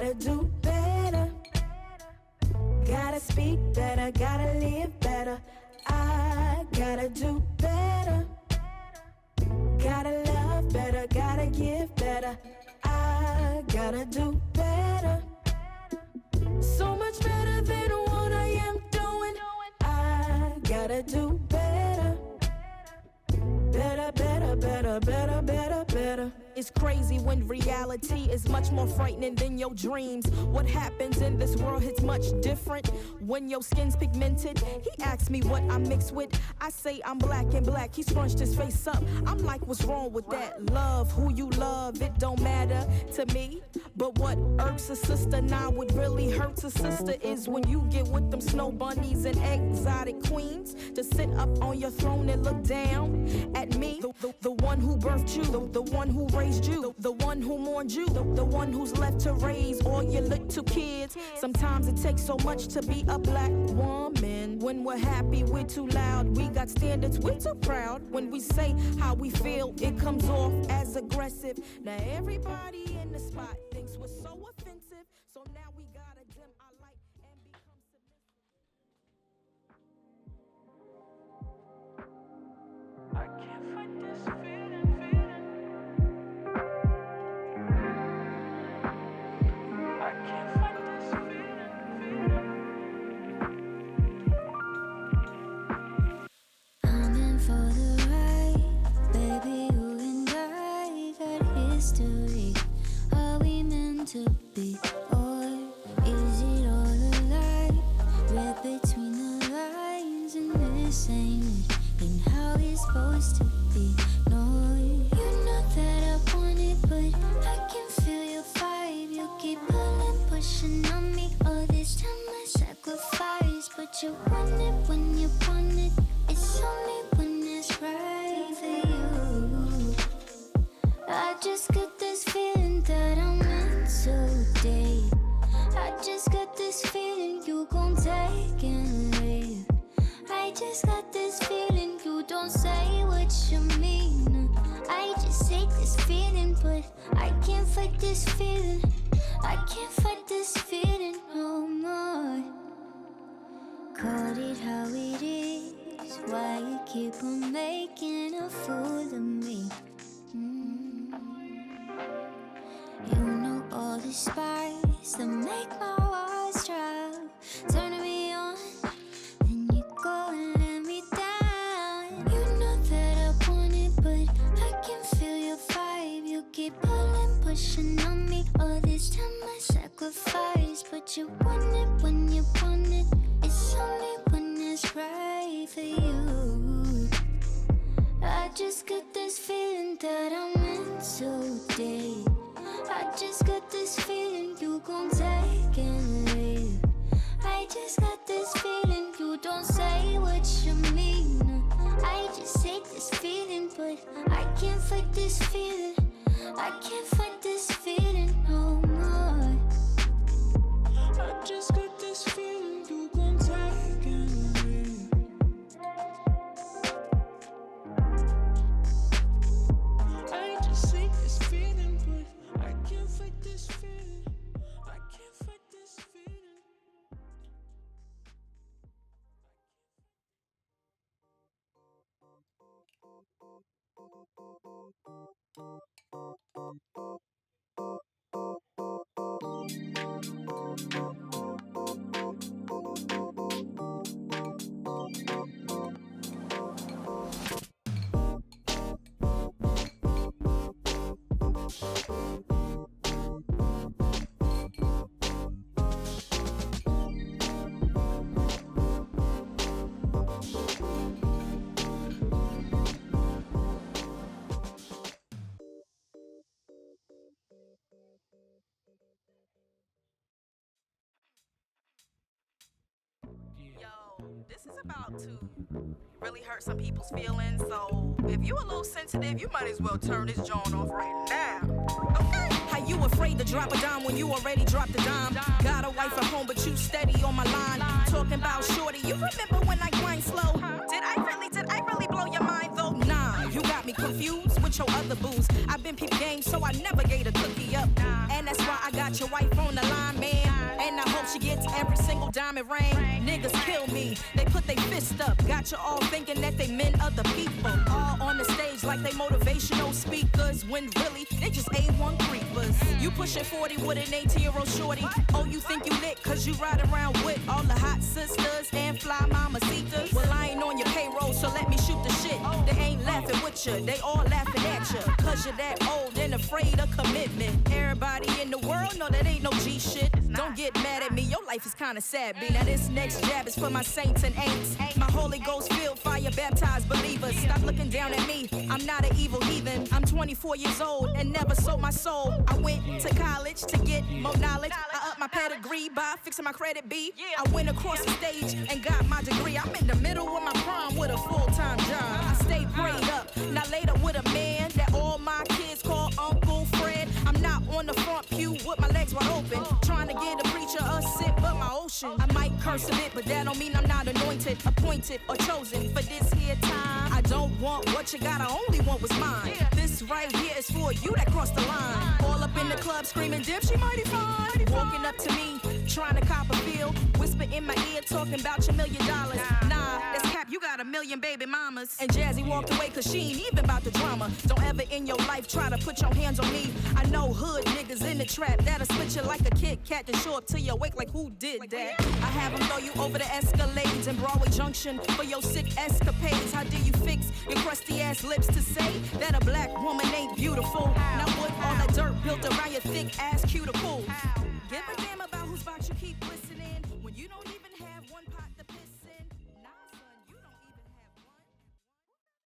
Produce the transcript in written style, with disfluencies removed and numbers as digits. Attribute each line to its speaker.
Speaker 1: gotta do better. Gotta speak better, gotta live better. I gotta do better. Gotta love better, gotta give better. I gotta do better. So much better than what I am doing. I gotta do better. Better, better, better, better, better, better. It's crazy when reality is much more frightening than your dreams. What happens in this world is much different when your skin's pigmented. He asks me what I mix with. I say I'm black and black. He scrunched his face up. I'm like, what's wrong with that? Love who you love, it don't matter to me. But what irks a sister now, what really hurts a sister is when you get with them snow bunnies and exotic queens to sit up on your throne and look down at me. The one who birthed you, the one who raised you, the one who mourned you, the one who's left to raise all your little kids. Sometimes it takes so much to be a black woman. When we're happy, we're too loud. We got standards, we're too proud. When we say how we feel, it comes off as aggressive. Now everybody in the spot thinks we're so offensive. So now we gotta dim our light and become submissive.
Speaker 2: I can't fight this feeling. I can't fight this feeling.
Speaker 3: I'm in for the ride, baby. You and I got history. Are we meant to be, or is it all a lie? Read between the lines, and this ain't it. Ain't how it's supposed to be. No, you know that I want it, but I can feel your vibe. You keep pulling, pushing on me. All this time I sacrifice, but you want it when you want it. It's only when it's right for you. I just got this feeling that I'm meant to date. I just got this feeling you gon' take and leave. I just got this feeling you don't say what you mean. I just hate this feeling, but I can't fight this feeling. I can't fight this feeling no more. Call it how it is. Why you keep on making a fool of me? You know all the spice that make my walls drop. Turning me on, then you go and let me down. You know that I want it, but I can feel your vibe. You keep pulling, pushing on me. All this time I sacrifice, but you want it when you want it. It's only when it's right for you. I just got this feeling that I'm meant to date. I just got this feeling you gon' take and leave. I just got this feeling you don't say what you mean. I just hate this feeling, but I can't fight this feeling. I can't fight this feeling no more.
Speaker 2: I just got this feeling you gon' take and leave. I just hate this feeling, but I can't fight this feeling. I can't fight this feeling.
Speaker 1: This is about to really hurt some people's feelings, so if you a little sensitive, you might as well turn this joint off right now. Okay? How you afraid to drop a dime when you already dropped a dime? Got a wife at home, but you steady on my line. Talking about shorty, you remember when I grind slow? Did I really blow your mind though? Nah, you got me
Speaker 4: confused with your other booze. I've been peep game, so I never gave a cookie up. And that's why I got your wife on the line, man. And I hope she gets every single diamond ring. Niggas kill me, they put their fist up. Got you all thinking that they meant other people. All on the stage like they motivational speakers, when really they just A1 creepers. You pushing 40 with an 18-year-old shorty. Oh, you think you lit cause you ride around with all the hot sisters and fly mamacitas. Well, I ain't on your payroll, so let me shoot the shit. They ain't laughing with you, they all laughing at you. Cause you're that old and afraid of commitment. Everybody in the world know that ain't no G shit. Don't get mad at me, your life is kinda sad, B. Now this next jab is for my saints and ain'ts. My Holy Ghost filled fire baptized believers. Stop looking down at me, I'm not an evil heathen. I'm 24 years old and never sold my soul. I went to college to get more knowledge. I upped my pedigree by fixing my credit, B. I went across the stage and got my degree. I'm in the middle of my prime with a full-time job. I stay prayed up, not laid up with a man that all my kids call Uncle Fred. I'm not on the front pew with my legs wide open, trying to get a preacher a sip of my ocean. I might curse a bit, but that don't mean I'm not anointed, appointed, or chosen for this here time. I don't want what you got, I only want what's mine. This right here is for you that crossed the line. All up in the club screaming, dip, she mighty fine. Walking up to me, trying to cop a feel, whisper in my ear, talking about your $1 million. Nah, that's cap, you got 1 million baby mamas. And Jazzy walked away cause she ain't even about the drama. Don't ever in your life try to put your hands on me. I know hood niggas in the trap that'll split you like a Kit Kat to show up to your wake like who did that? I have them throw you over the Escalades in Broadway Junction for your sick escapades. How do you fix your crusty ass lips to say that a black woman ain't beautiful? Now what all that dirt built around your thick ass cuticles? Give a damn about whose box you keep listening when you don't even have one pot.